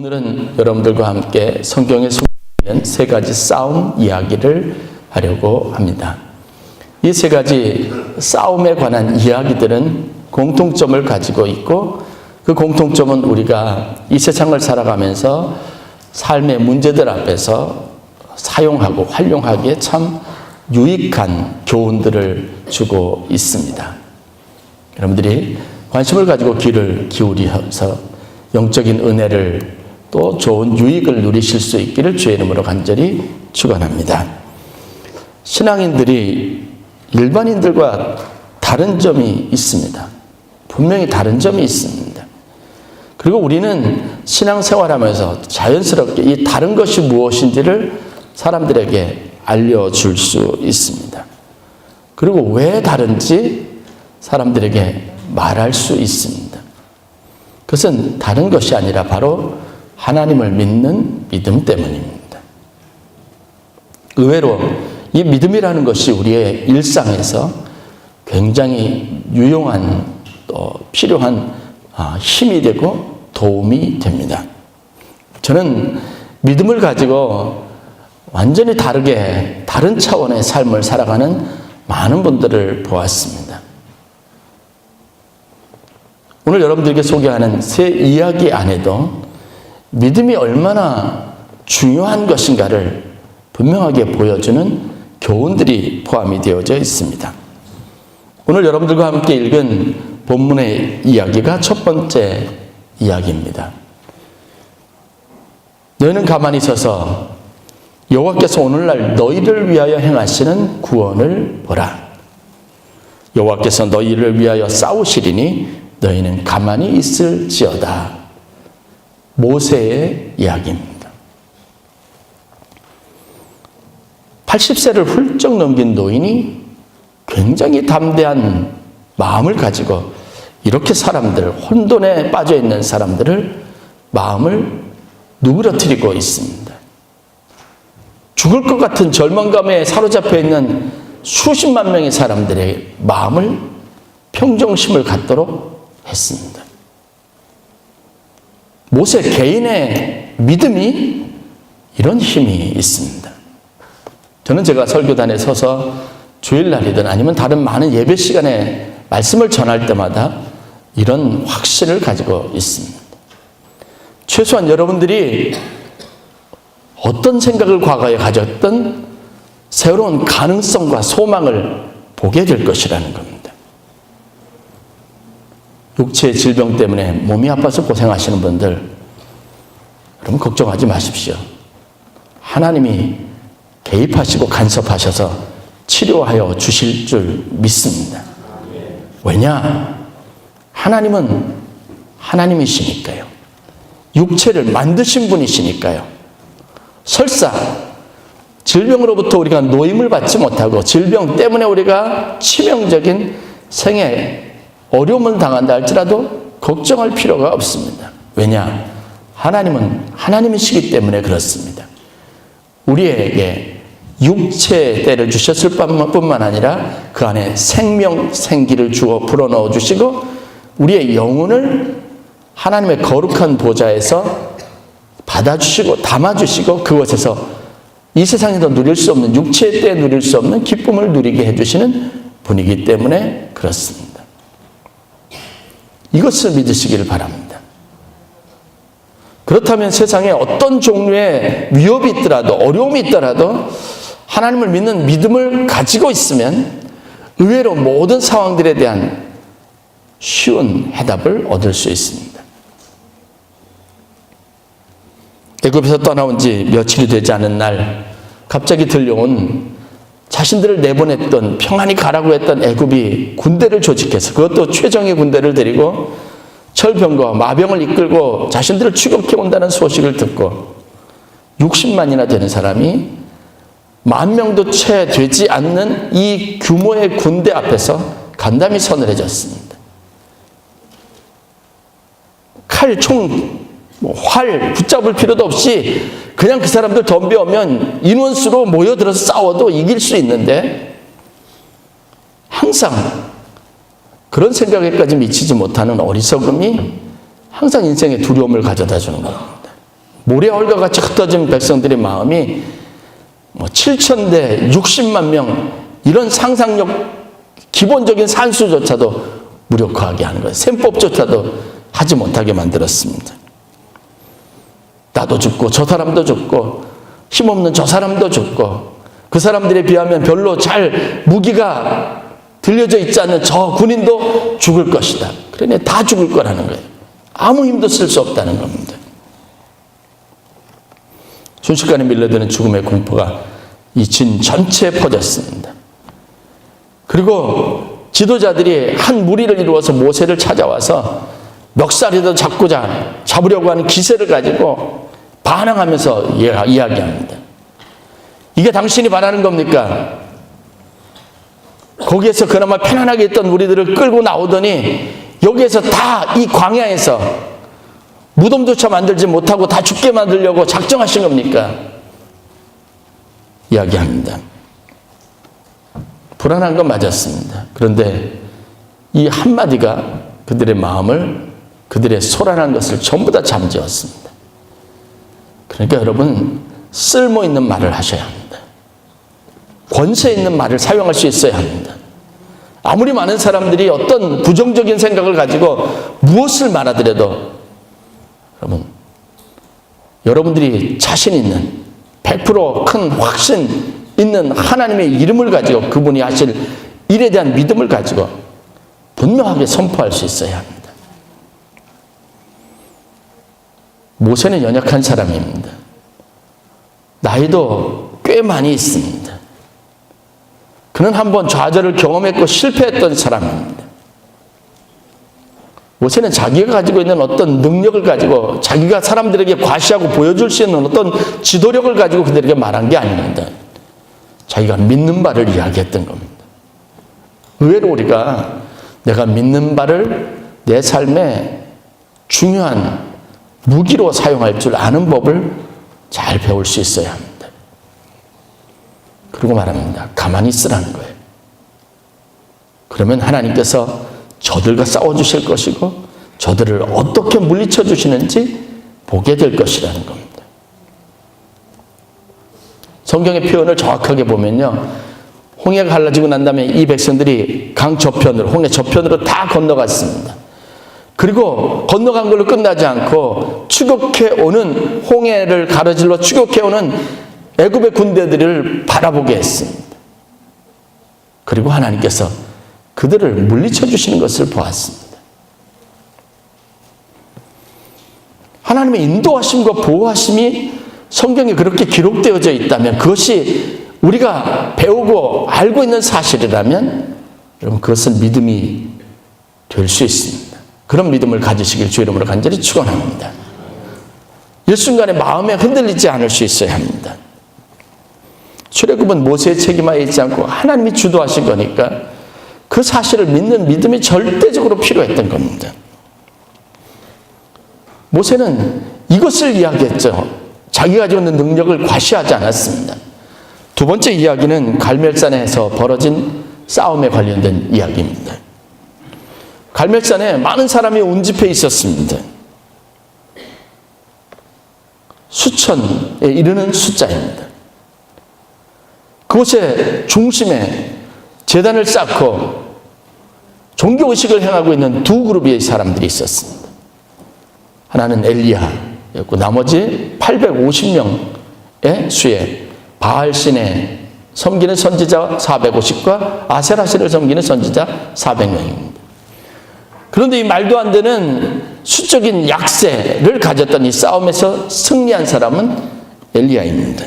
오늘은 여러분들과 함께 성경에 소개되어 있는 세 가지 싸움 이야기를 하려고 합니다. 이 세 가지 싸움에 관한 이야기들은 공통점을 가지고 있고, 그 공통점은 우리가 이 세상을 살아가면서 삶의 문제들 앞에서 사용하고 활용하기에 참 유익한 교훈들을 주고 있습니다. 여러분들이 관심을 가지고 귀를 기울여서 영적인 은혜를 또 좋은 유익을 누리실 수 있기를 주의 이름으로 간절히 축원합니다. 신앙인들이 일반인들과 다른 점이 있습니다. 분명히 다른 점이 있습니다. 그리고 우리는 신앙생활하면서 자연스럽게 이 다른 것이 무엇인지를 사람들에게 알려줄 수 있습니다. 그리고 왜 다른지 사람들에게 말할 수 있습니다. 그것은 다른 것이 아니라 바로 하나님을 믿는 믿음 때문입니다. 의외로 이 믿음이라는 것이 우리의 일상에서 굉장히 유용한 또 필요한 힘이 되고 도움이 됩니다. 저는 믿음을 가지고 완전히 다르게 다른 차원의 삶을 살아가는 많은 분들을 보았습니다. 오늘 여러분들에게 소개하는 세 이야기 안에도 믿음이 얼마나 중요한 것인가를 분명하게 보여주는 교훈들이 포함이 되어져 있습니다. 오늘 여러분들과 함께 읽은 본문의 이야기가 첫 번째 이야기입니다. 너희는 가만히 서서 여호와께서 오늘날 너희를 위하여 행하시는 구원을 보라. 여호와께서 너희를 위하여 싸우시리니 너희는 가만히 있을지어다. 모세의 이야기입니다. 80세를 훌쩍 넘긴 노인이 굉장히 담대한 마음을 가지고 이렇게 사람들, 혼돈에 빠져 있는 사람들을 마음을 누그러뜨리고 있습니다. 죽을 것 같은 절망감에 사로잡혀 있는 수십만 명의 사람들의 마음을 평정심을 갖도록 했습니다. 모세 개인의 믿음이 이런 힘이 있습니다. 저는 제가 설교단에 서서 주일날이든 아니면 다른 많은 예배 시간에 말씀을 전할 때마다 이런 확신을 가지고 있습니다. 최소한 여러분들이 어떤 생각을 과거에 가졌던 새로운 가능성과 소망을 보게 될 것이라는 겁니다. 육체의 질병 때문에 몸이 아파서 고생하시는 분들, 여러분 걱정하지 마십시오. 하나님이 개입하시고 간섭하셔서 치료하여 주실 줄 믿습니다. 왜냐? 하나님은 하나님이시니까요. 육체를 만드신 분이시니까요. 설사 질병으로부터 우리가 노임을 받지 못하고 질병 때문에 우리가 치명적인 생에 어려움을 당한다 할지라도 걱정할 필요가 없습니다. 왜냐? 하나님은 하나님이시기 때문에 그렇습니다. 우리에게 육체의 때를 주셨을 뿐만 아니라 그 안에 생명, 생기를 주어 불어넣어 주시고 우리의 영혼을 하나님의 거룩한 보좌에서 받아주시고 담아주시고 그것에서 이 세상에서 누릴 수 없는, 육체의 때에 누릴 수 없는 기쁨을 누리게 해주시는 분이기 때문에 그렇습니다. 이것을 믿으시기를 바랍니다. 그렇다면 세상에 어떤 종류의 위협이 있더라도, 어려움이 있더라도 하나님을 믿는 믿음을 가지고 있으면 의외로 모든 상황들에 대한 쉬운 해답을 얻을 수 있습니다. 애굽에서 떠나온 지 며칠이 되지 않은 날 갑자기 들려온 자신들을 내보냈던, 평안히 가라고 했던 애굽이 군대를 조직해서, 그것도 최정예 군대를 데리고 철병과 마병을 이끌고 자신들을 추격해 온다는 소식을 듣고 60만이나 되는 사람이 10,000명도 채 되지 않는 이 규모의 군대 앞에서 간담이 서늘해졌습니다. 칼, 총, 활 붙잡을 필요도 없이 그냥 그 사람들 덤벼오면 인원수로 모여들어서 싸워도 이길 수 있는데 항상 그런 생각에까지 미치지 못하는 어리석음이 항상 인생의 두려움을 가져다 주는 겁니다. 모래홀과 같이 흩어진 백성들의 마음이 7,000대 60만 명 이런 상상력 기본적인 산수조차도 무력화하게 하는 거예요. 셈법조차도 하지 못하게 만들었습니다. 나도 죽고 저 사람도 죽고 힘없는 저 사람도 죽고 그 사람들에 비하면 별로 잘 무기가 들려져 있지 않는 저 군인도 죽을 것이다. 그러니 다 죽을 거라는 거예요. 아무 힘도 쓸 수 없다는 겁니다. 순식간에 밀려드는 죽음의 공포가 이 진 전체에 퍼졌습니다. 그리고 지도자들이 한 무리를 이루어서 모세를 찾아와서 멱살이라도 잡으려고 하는 기세를 가지고 반항하면서 이야기합니다. 이게 당신이 바라는 겁니까? 거기에서 그나마 편안하게 있던 우리들을 끌고 나오더니 여기에서 다 이 광야에서 무덤조차 만들지 못하고 다 죽게 만들려고 작정하신 겁니까? 이야기합니다. 불안한 건 맞았습니다. 그런데 이 한마디가 그들의 마음을, 그들의 소란한 것을 전부 다 잠재웠습니다. 그러니까 여러분, 쓸모 있는 말을 하셔야 합니다. 권세 있는 말을 사용할 수 있어야 합니다. 아무리 많은 사람들이 어떤 부정적인 생각을 가지고 무엇을 말하더라도 여러분들이 자신 있는 100% 큰 확신 있는 하나님의 이름을 가지고 그분이 하실 일에 대한 믿음을 가지고 분명하게 선포할 수 있어야 합니다. 모세는 연약한 사람입니다. 나이도 꽤 많이 있습니다. 그는 한번 좌절을 경험했고 실패했던 사람입니다. 모세는 자기가 가지고 있는 어떤 능력을 가지고 자기가 사람들에게 과시하고 보여줄 수 있는 어떤 지도력을 가지고 그들에게 말한 게 아닙니다. 자기가 믿는 바를 이야기했던 겁니다. 의외로 우리가 내가 믿는 바를 내 삶에 중요한 무기로 사용할 줄 아는 법을 잘 배울 수 있어야 합니다. 그리고 말합니다. 가만히 있으라는 거예요. 그러면 하나님께서 저들과 싸워주실 것이고 저들을 어떻게 물리쳐 주시는지 보게 될 것이라는 겁니다. 성경의 표현을 정확하게 보면요. 홍해가 갈라지고 난 다음에 이 백성들이 강 저편으로, 홍해 저편으로 다 건너갔습니다. 그리고 건너간 걸로 끝나지 않고 추격해 오는, 홍해를 가로질러 추격해 오는 애굽의 군대들을 바라보게 했습니다. 그리고 하나님께서 그들을 물리쳐 주시는 것을 보았습니다. 하나님의 인도하심과 보호하심이 성경에 그렇게 기록되어져 있다면, 그것이 우리가 배우고 알고 있는 사실이라면 여러분 그것은 믿음이 될 수 있습니다. 그런 믿음을 가지시길 주 이름으로 간절히 축원합니다. 일순간에 마음에 흔들리지 않을 수 있어야 합니다. 출애굽은 모세의 책임하에 있지 않고 하나님이 주도하신 거니까 그 사실을 믿는 믿음이 절대적으로 필요했던 겁니다. 모세는 이것을 이야기했죠. 자기가 가지고 있는 능력을 과시하지 않았습니다. 두 번째 이야기는 갈멜산에서 벌어진 싸움에 관련된 이야기입니다. 갈멜산에 많은 사람이 운집해 있었습니다. 수천에 이르는 숫자입니다. 그곳의 중심에 제단을 쌓고 종교의식을 행하고 있는 두 그룹의 사람들이 있었습니다. 하나는 엘리야였고 나머지 850명의 수에 바알신에 섬기는 선지자 450과 아세라신을 섬기는 선지자 400명입니다. 그런데 이 말도 안 되는 수적인 약세를 가졌던 이 싸움에서 승리한 사람은 엘리야입니다.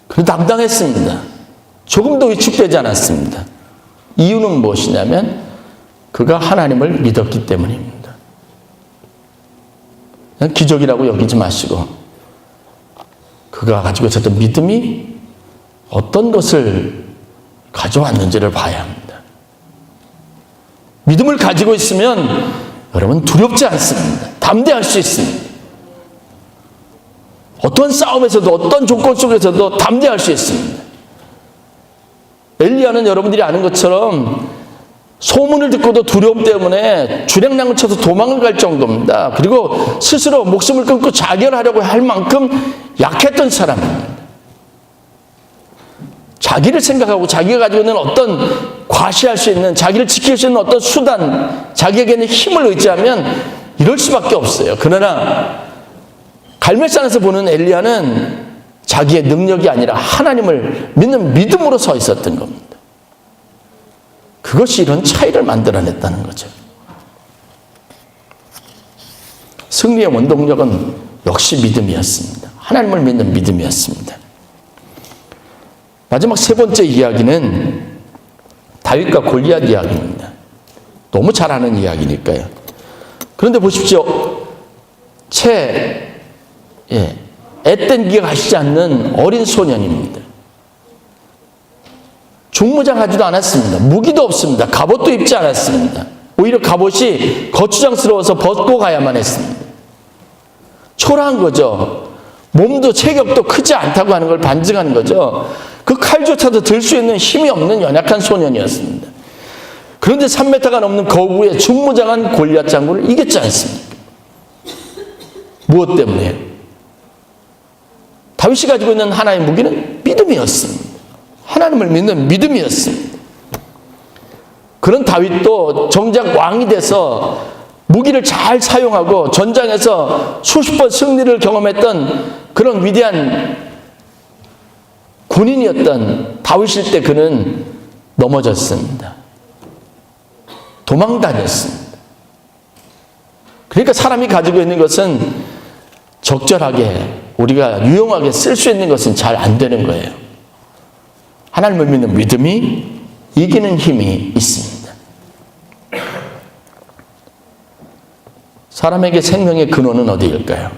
그래도 당당했습니다. 조금도 위축되지 않았습니다. 이유는 무엇이냐면 그가 하나님을 믿었기 때문입니다. 그냥 기적이라고 여기지 마시고 그가 가지고 있었던 믿음이 어떤 것을 가져왔는지를 봐야 합니다. 믿음을 가지고 있으면 여러분 두렵지 않습니다. 담대할 수 있습니다. 어떤 싸움에서도 어떤 조건 속에서도 담대할 수 있습니다. 엘리야는 여러분들이 아는 것처럼 소문을 듣고도 두려움 때문에 주랭랑을 쳐서 도망을 갈 정도입니다. 그리고 스스로 목숨을 끊고 자결하려고 할 만큼 약했던 사람입니다. 자기를 생각하고 자기가 가지고 있는 어떤 과시할 수 있는, 자기를 지킬 수 있는 어떤 수단, 자기에게는 힘을 의지하면 이럴 수밖에 없어요. 그러나 갈멜산에서 보는 엘리야는 자기의 능력이 아니라 하나님을 믿는 믿음으로 서 있었던 겁니다. 그것이 이런 차이를 만들어냈다는 거죠. 승리의 원동력은 역시 믿음이었습니다. 하나님을 믿는 믿음이었습니다. 마지막 세 번째 이야기는 다윗과 골리앗 이야기입니다. 너무 잘 아는 이야기니까요. 그런데 보십시오. 앳된 기가 가시지 않는 어린 소년입니다. 중무장하지도 않았습니다. 무기도 없습니다. 갑옷도 입지 않았습니다. 오히려 갑옷이 거추장스러워서 벗고 가야만 했습니다. 초라한 거죠. 몸도 체격도 크지 않다고 하는 걸 반증하는 거죠. 그 칼조차도 들 수 있는 힘이 없는 연약한 소년이었습니다. 그런데 3m가 넘는 거구에 중무장한 골리앗 장군을 이겼지 않습니까? 무엇 때문에? 다윗이 가지고 있는 하나의 무기는 믿음이었습니다. 하나님을 믿는 믿음이었습니다. 그런 다윗도 정작 왕이 돼서 무기를 잘 사용하고 전장에서 수십 번 승리를 경험했던 그런 위대한 군인이었던 다윗일 때 그는 넘어졌습니다. 도망 다녔습니다. 그러니까 사람이 가지고 있는 것은 적절하게, 우리가 유용하게 쓸 수 있는 것은 잘 안 되는 거예요. 하나님을 믿는 믿음이 이기는 힘이 있습니다. 사람에게 생명의 근원은 어디일까요?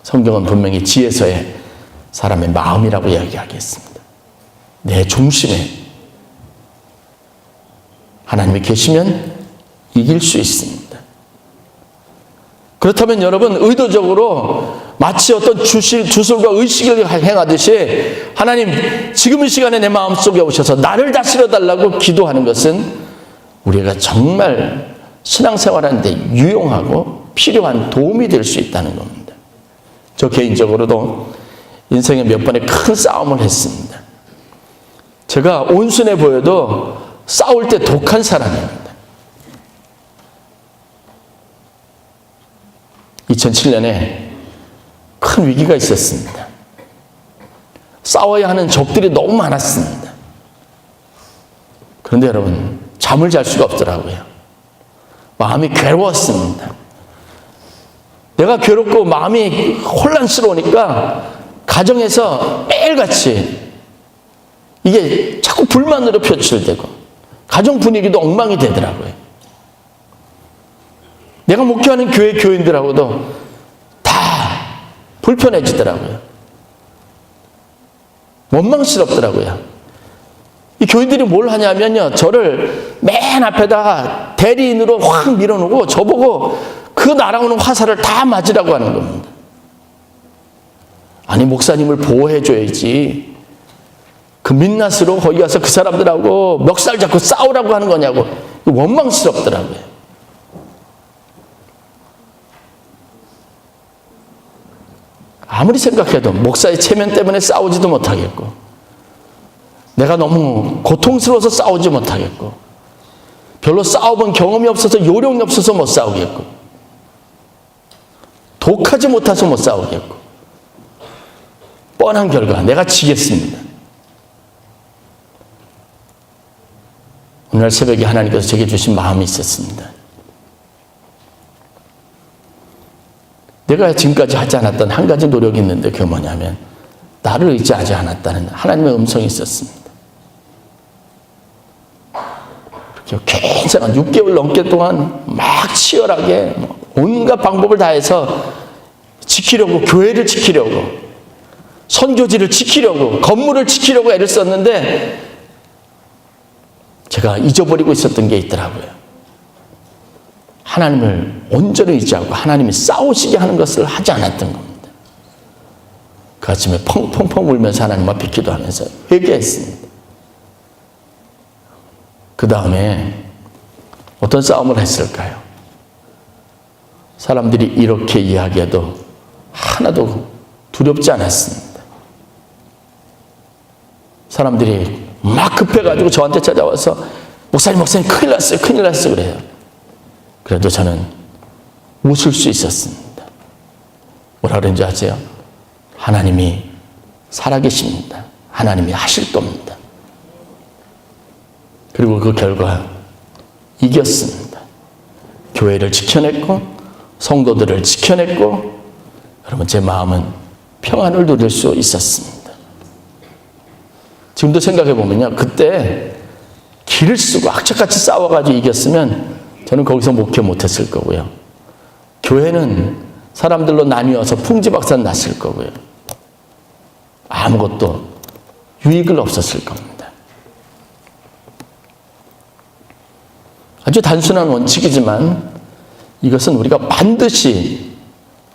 성경은 분명히 지혜서에 사람의 마음이라고 이야기하겠습니다. 내 중심에 하나님이 계시면 이길 수 있습니다. 그렇다면 여러분, 의도적으로 마치 어떤 주술과 의식을 행하듯이 하나님 지금 이 시간에 내 마음속에 오셔서 나를 다스려 달라고 기도하는 것은 우리가 정말 신앙생활하는데 유용하고 필요한 도움이 될 수 있다는 겁니다. 저 개인적으로도 인생에 몇 번의 큰 싸움을 했습니다. 제가 온순해 보여도 싸울 때 독한 사람입니다. 2007년에 큰 위기가 있었습니다. 싸워야 하는 적들이 너무 많았습니다. 그런데 여러분, 잠을 잘 수가 없더라고요. 마음이 괴로웠습니다. 내가 괴롭고 마음이 혼란스러우니까 가정에서 매일같이 이게 자꾸 불만으로 표출되고 가정 분위기도 엉망이 되더라고요. 내가 목회하는 교회 교인들하고도 다 불편해지더라고요. 원망스럽더라고요. 이 교인들이 뭘 하냐면요, 저를 맨 앞에다가 대리인으로 확 밀어놓고 저보고 그 날아오는 화살을 다 맞으라고 하는 겁니다. 아니, 목사님을 보호해줘야지. 그 민낯으로 거기 가서 그 사람들하고 멱살 잡고 싸우라고 하는 거냐고. 원망스럽더라고요. 아무리 생각해도 목사의 체면 때문에 싸우지도 못하겠고, 내가 너무 고통스러워서 싸우지 못하겠고, 별로 싸워본 경험이 없어서 요령이 없어서 못 싸우겠고, 독하지 못해서 못 싸우겠고, 뻔한 결과 내가 지겠습니다. 오늘 새벽에 하나님께서 제게 주신 마음이 있었습니다. 내가 지금까지 하지 않았던 한 가지 노력이 있는데 그게 뭐냐면 나를 의지하지 않았다는 하나님의 음성이 있었습니다. 긴 시간 6개월 넘게 동안 막 치열하게 온갖 방법을 다해서 지키려고, 교회를 지키려고, 선교지를 지키려고, 건물을 지키려고 애를 썼는데 제가 잊어버리고 있었던 게 있더라고요. 하나님을 온전히 의지하고 하나님이 싸우시게 하는 것을 하지 않았던 겁니다. 그 아침에 펑펑펑 울면서 하나님 앞에 기도하면서 회개했습니다. 그 다음에 어떤 싸움을 했을까요? 사람들이 이렇게 이야기해도 하나도 두렵지 않았습니다. 사람들이 막 급해가지고 저한테 찾아와서 목사님 큰일 났어요 그래요. 그래도 저는 웃을 수 있었습니다. 뭐라 그런지 아세요? 하나님이 살아계십니다. 하나님이 하실 겁니다. 그리고 그 결과 이겼습니다. 교회를 지켜냈고 성도들을 지켜냈고 여러분 제 마음은 평안을 누릴 수 있었습니다. 지금도 생각해 보면요. 그때 길을 쓰고 악착같이 싸워가지고 이겼으면 저는 거기서 목회 못했을 거고요. 교회는 사람들로 나뉘어서 풍지박산 났을 거고요. 아무것도 유익을 없었을 겁니다. 아주 단순한 원칙이지만 이것은 우리가 반드시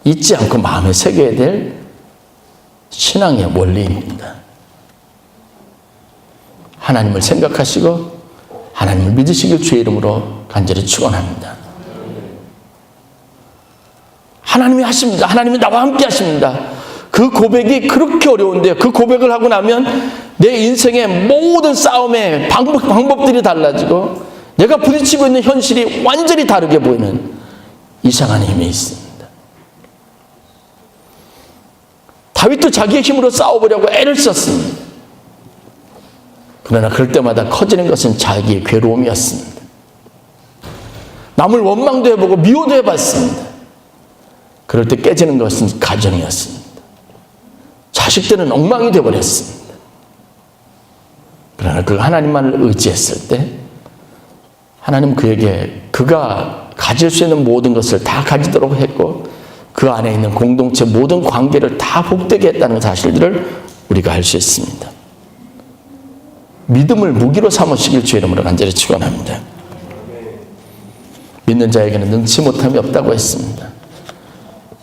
잊지 않고 마음에 새겨야 될 신앙의 원리입니다. 하나님을 생각하시고 하나님을 믿으시길 주의 이름으로 간절히 축원합니다. 하나님이 하십니다. 하나님이 나와 함께 하십니다. 그 고백이 그렇게 어려운데요. 그 고백을 하고 나면 내 인생의 모든 싸움의 방법들이 달라지고 내가 부딪히고 있는 현실이 완전히 다르게 보이는 이상한 힘이 있습니다. 다윗도 자기의 힘으로 싸워보려고 애를 썼습니다. 그러나 그럴 때마다 커지는 것은 자기의 괴로움이었습니다. 남을 원망도 해보고 미워도 해봤습니다. 그럴 때 깨지는 것은 가정이었습니다. 자식들은 엉망이 되어버렸습니다. 그러나 그 하나님만을 의지했을 때 하나님 그에게 그가 가질 수 있는 모든 것을 다 가지도록 했고 그 안에 있는 공동체 모든 관계를 다 복되게 했다는 사실들을 우리가 알 수 있습니다. 믿음을 무기로 삼으시길 주의 이름으로 간절히 축원합니다. 믿는 자에게는 능치 못함이 없다고 했습니다.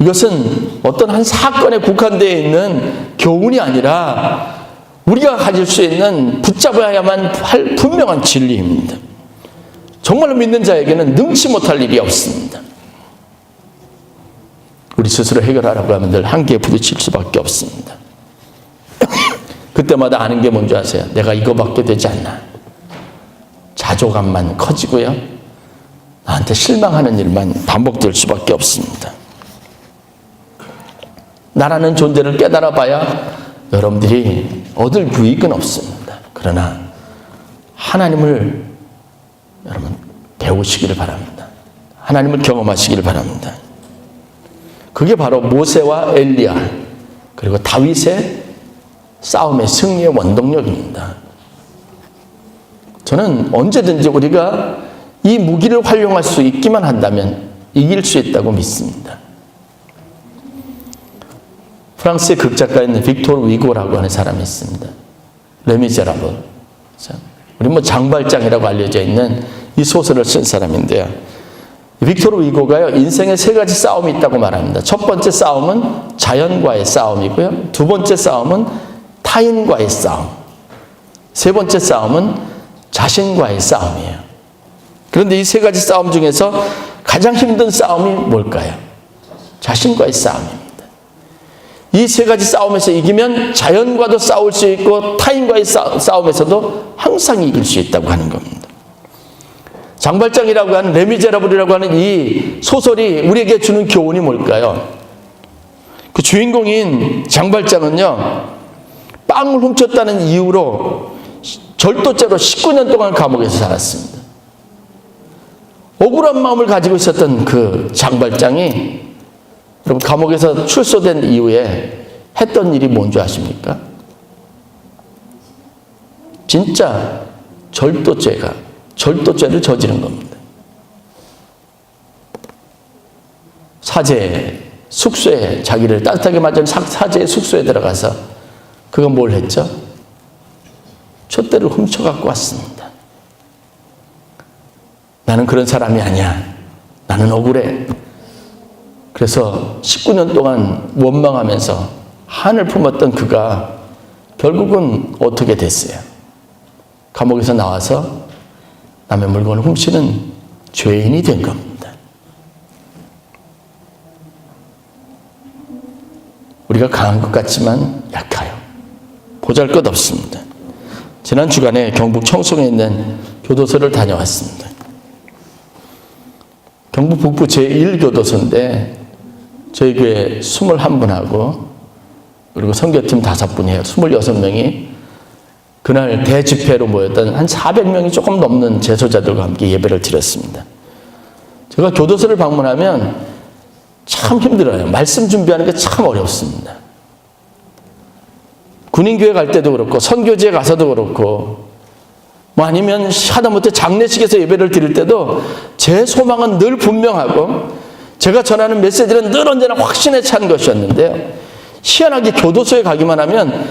이것은 어떤 한 사건에 국한되어 있는 교훈이 아니라 우리가 가질 수 있는 붙잡아야만 할 분명한 진리입니다. 정말로 믿는 자에게는 능치 못할 일이 없습니다. 우리 스스로 해결하라고 하면 늘 한계에 부딪힐 수밖에 없습니다. 그때마다 아는 게 뭔지 아세요? 내가 이거밖에 되지 않나. 자존감만 커지고요. 나한테 실망하는 일만 반복될 수밖에 없습니다. 나라는 존재를 깨달아 봐야 여러분들이 얻을 유익은 없습니다. 그러나 하나님을 여러분 배우시기를 바랍니다. 하나님을 경험하시기를 바랍니다. 그게 바로 모세와 엘리야 그리고 다윗의 싸움의 승리의 원동력입니다. 저는 언제든지 우리가 이 무기를 활용할 수 있기만 한다면 이길 수 있다고 믿습니다. 프랑스의 극작가인 빅토르 위고라고 하는 사람이 있습니다. 레미제라블. 우리 장발장이라고 알려져 있는 이 소설을 쓴 사람인데요. 빅토르 위고가요, 인생에 세 가지 싸움이 있다고 말합니다. 첫 번째 싸움은 자연과의 싸움이고요. 두 번째 싸움은 타인과의 싸움. 세 번째 싸움은 자신과의 싸움이에요. 그런데 이 세 가지 싸움 중에서 가장 힘든 싸움이 뭘까요? 자신과의 싸움입니다. 이 세 가지 싸움에서 이기면 자연과도 싸울 수 있고 타인과의 싸움에서도 항상 이길 수 있다고 하는 겁니다. 장발장이라고 하는 레미제라블이라고 하는 이 소설이 우리에게 주는 교훈이 뭘까요? 그 주인공인 장발장은요, 빵을 훔쳤다는 이유로 절도죄로 19년 동안 감옥에서 살았습니다. 억울한 마음을 가지고 있었던 그 장발장이 여러분 감옥에서 출소된 이후에 했던 일이 뭔지 아십니까? 진짜 절도죄를 저지른 겁니다. 사제 숙소에 자기를 따뜻하게 맞은 사제의 숙소에 들어가서 그가 뭘 했죠? 촛대를 훔쳐갖고 왔습니다. 나는 그런 사람이 아니야. 나는 억울해. 그래서 19년 동안 원망하면서 한을 품었던 그가 결국은 어떻게 됐어요? 감옥에서 나와서 남의 물건을 훔치는 죄인이 된 겁니다. 우리가 강한 것 같지만 약해요. 보잘것없습니다. 지난 주간에 경북 청송에 있는 교도소를 다녀왔습니다. 경북 북부 제1교도소인데 저희 교회 21분하고 그리고 선교팀 5분이에요. 26명이 그날 대집회로 모였던 한 400명이 조금 넘는 재소자들과 함께 예배를 드렸습니다. 제가 교도소를 방문하면 참 힘들어요. 말씀 준비하는 게 참 어렵습니다. 군인교회 갈 때도 그렇고 선교지에 가서도 그렇고 뭐 아니면 하다못해 장례식에서 예배를 드릴 때도 제 소망은 늘 분명하고 제가 전하는 메시지는 늘 언제나 확신에 찬 것이었는데요. 희한하게 교도소에 가기만 하면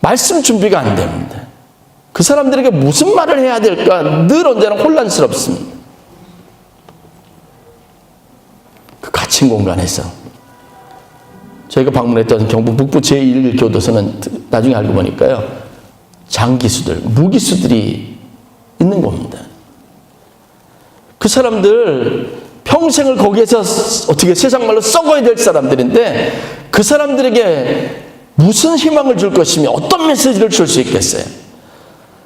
말씀 준비가 안 됩니다. 그 사람들에게 무슨 말을 해야 될까 늘 언제나 혼란스럽습니다. 그 갇힌 공간에서 저희가 방문했던 경북 북부 제1교도소는 나중에 알고 보니까요. 장기수들, 무기수들이 있는 겁니다. 그 사람들 평생을 거기에서 어떻게 세상 말로 썩어야 될 사람들인데 그 사람들에게 무슨 희망을 줄 것이며 어떤 메시지를 줄 수 있겠어요?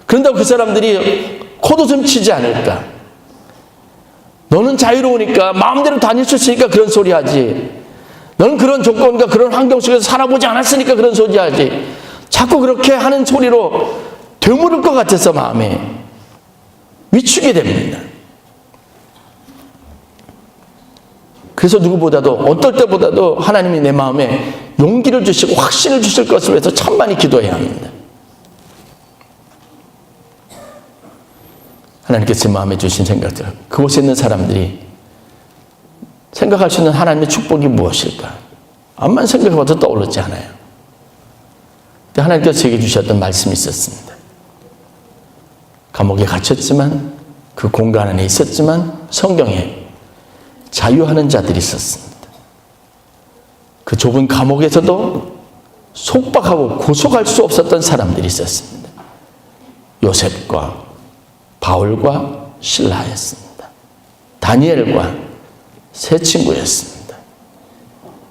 그런다고 그 사람들이 코도 좀 치지 않을까? 너는 자유로우니까 마음대로 다닐 수 있으니까 그런 소리 하지. 너는 그런 조건과 그런 환경 속에서 살아보지 않았으니까 그런 소리 하지. 자꾸 그렇게 하는 소리로 되물을 것 같아서 마음에 위축이 됩니다. 그래서 누구보다도 어떨 때보다도 하나님이 내 마음에 용기를 주시고 확신을 주실 것을 위해서 참 많이 기도해야 합니다. 하나님께서 제 마음에 주신 생각들, 그곳에 있는 사람들이 생각할 수 있는 하나님의 축복이 무엇일까? 암만 생각해봐도 떠오르지 않아요. 근데 하나님께서 제게 주셨던 말씀이 있었습니다. 감옥에 갇혔지만 그 공간 안에 있었지만 성경에 자유하는 자들이 있었습니다. 그 좁은 감옥에서도 속박하고 구속할 수 없었던 사람들이 있었습니다. 요셉과 바울과 실라였습니다. 다니엘과 세 친구였습니다.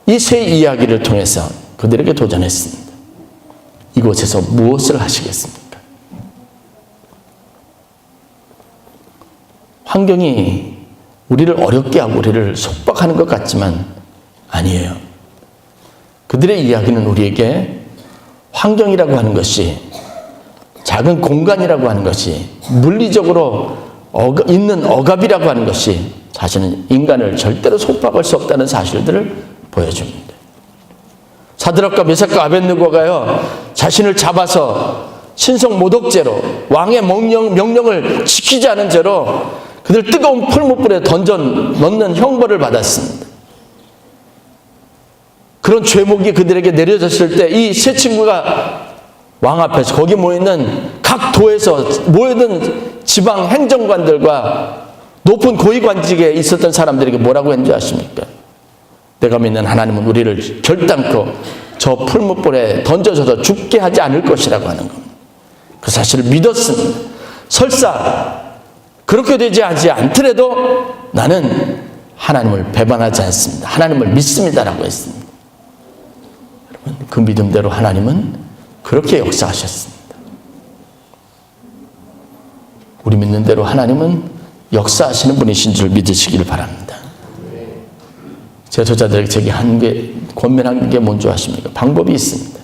이 세 이야기를 통해서 그들에게 도전했습니다. 이곳에서 무엇을 하시겠습니까? 환경이 우리를 어렵게 하고 우리를 속박하는 것 같지만 아니에요. 그들의 이야기는 우리에게 환경이라고 하는 것이, 작은 공간이라고 하는 것이, 물리적으로 있는 억압이라고 하는 것이 사실은 인간을 절대로 속박할 수 없다는 사실들을 보여줍니다. 사드락과 메삭과 아벳느고가요, 자신을 잡아서 신성 모독죄로, 왕의 명령을 지키지 않은 죄로 그들 뜨거운 풀무불에 던져 넣는 형벌을 받았습니다. 그런 죄목이 그들에게 내려졌을 때 이 세 친구가 왕 앞에서 거기 모여있는 각 도에서 모여있는 지방 행정관들과 높은 고위관직에 있었던 사람들에게 뭐라고 했는지 아십니까? 내가 믿는 하나님은 우리를 결단코 저 풀무불에 던져져서 죽게 하지 않을 것이라고 하는 겁니다. 그 사실을 믿었습니다. 설사 그렇게 되지 않더라도 나는 하나님을 배반하지 않습니다. 하나님을 믿습니다라고 했습니다. 여러분, 그 믿음대로 하나님은 그렇게 역사하셨습니다. 우리 믿는 대로 하나님은 역사하시는 분이신 줄 믿으시길 바랍니다. 제소자들에게 제게 권면한 게 뭔지 아십니까? 방법이 있습니다.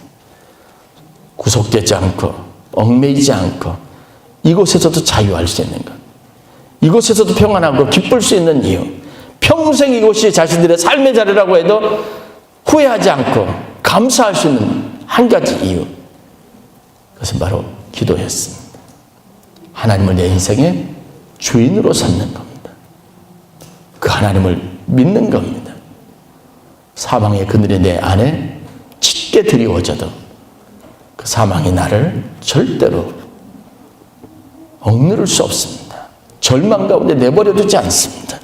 구속되지 않고 얽매이지 않고 이곳에서도 자유할 수 있는 것, 이곳에서도 평안하고 기쁠 수 있는 이유, 평생 이곳이 자신들의 삶의 자리라고 해도 후회하지 않고 감사할 수 있는 한 가지 이유, 그것은 바로 기도였습니다. 하나님을 내 인생의 주인으로 삼는 겁니다. 그 하나님을 믿는 겁니다. 사망의 그늘이 내 안에 짙게 드리워져도 그 사망이 나를 절대로 억누를 수 없습니다. 절망 가운데 내버려두지 않습니다.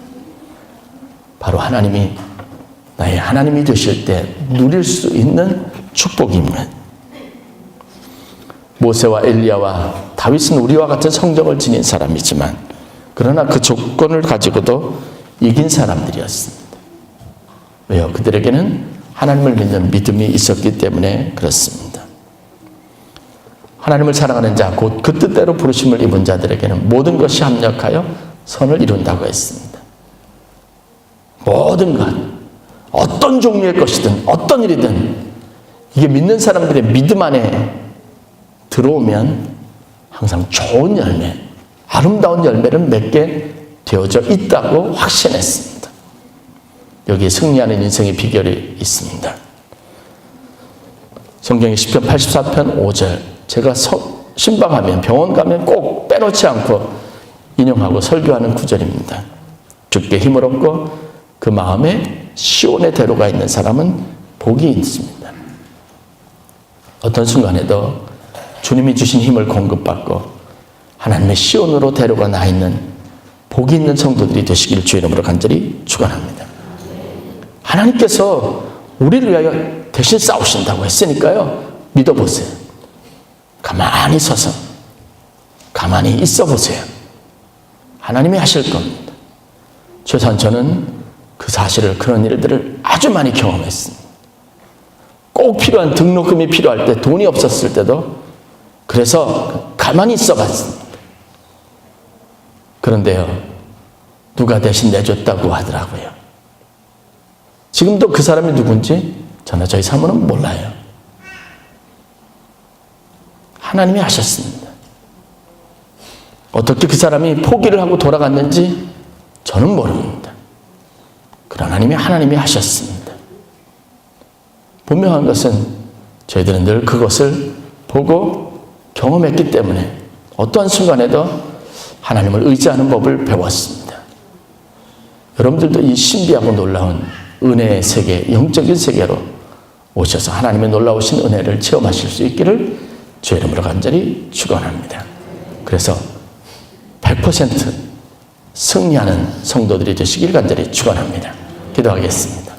바로 하나님이 나의 하나님이 되실 때 누릴 수 있는 축복입니다. 모세와 엘리야와 다윗은 우리와 같은 성정을 지닌 사람이지만 그러나 그 조건을 가지고도 이긴 사람들이었습니다. 왜요? 그들에게는 하나님을 믿는 믿음이 있었기 때문에 그렇습니다. 하나님을 사랑하는 자, 곧 그 뜻대로 부르심을 입은 자들에게는 모든 것이 합력하여 선을 이룬다고 했습니다. 모든 것, 어떤 종류의 것이든 어떤 일이든 이게 믿는 사람들의 믿음 안에 들어오면 항상 좋은 열매, 아름다운 열매를 맺게 되어져 있다고 확신했습니다. 여기에 승리하는 인생의 비결이 있습니다. 성경의 시편 84편 5절, 제가 신방하면 병원 가면 꼭 빼놓지 않고 인용하고 설교하는 구절입니다. 주께 힘을 얻고 그 마음에 시온의 대로가 있는 사람은 복이 있습니다. 어떤 순간에도 주님이 주신 힘을 공급받고 하나님의 시온으로 대로가 나 있는 복이 있는 성도들이 되시기를 주의 이름으로 간절히 축원합니다. 하나님께서 우리를 위하여 대신 싸우신다고 했으니까요. 믿어보세요. 가만히 서서 가만히 있어 보세요. 하나님이 하실 겁니다. 최소한 저는 그 사실을, 그런 일들을 아주 많이 경험했습니다. 꼭 필요한 등록금이 필요할 때, 돈이 없었을 때도 그래서 가만히 있어 봤습니다. 그런데요, 누가 대신 내줬다고 하더라고요. 지금도 그 사람이 누군지 저나 저희 사모는 몰라요. 하나님이 하셨습니다. 어떻게 그 사람이 포기를 하고 돌아갔는지 저는 모릅니다. 그러나 하나님이 하셨습니다. 분명한 것은 저희들은 늘 그것을 보고 경험했기 때문에 어떠한 순간에도 하나님을 의지하는 법을 배웠습니다. 여러분들도 이 신비하고 놀라운 은혜의 세계, 영적인 세계로 오셔서 하나님의 놀라우신 은혜를 체험하실 수 있기를 주의 이름으로 간절히 축원합니다. 그래서 100% 승리하는 성도들이 되시길 간절히 축원합니다. 기도하겠습니다.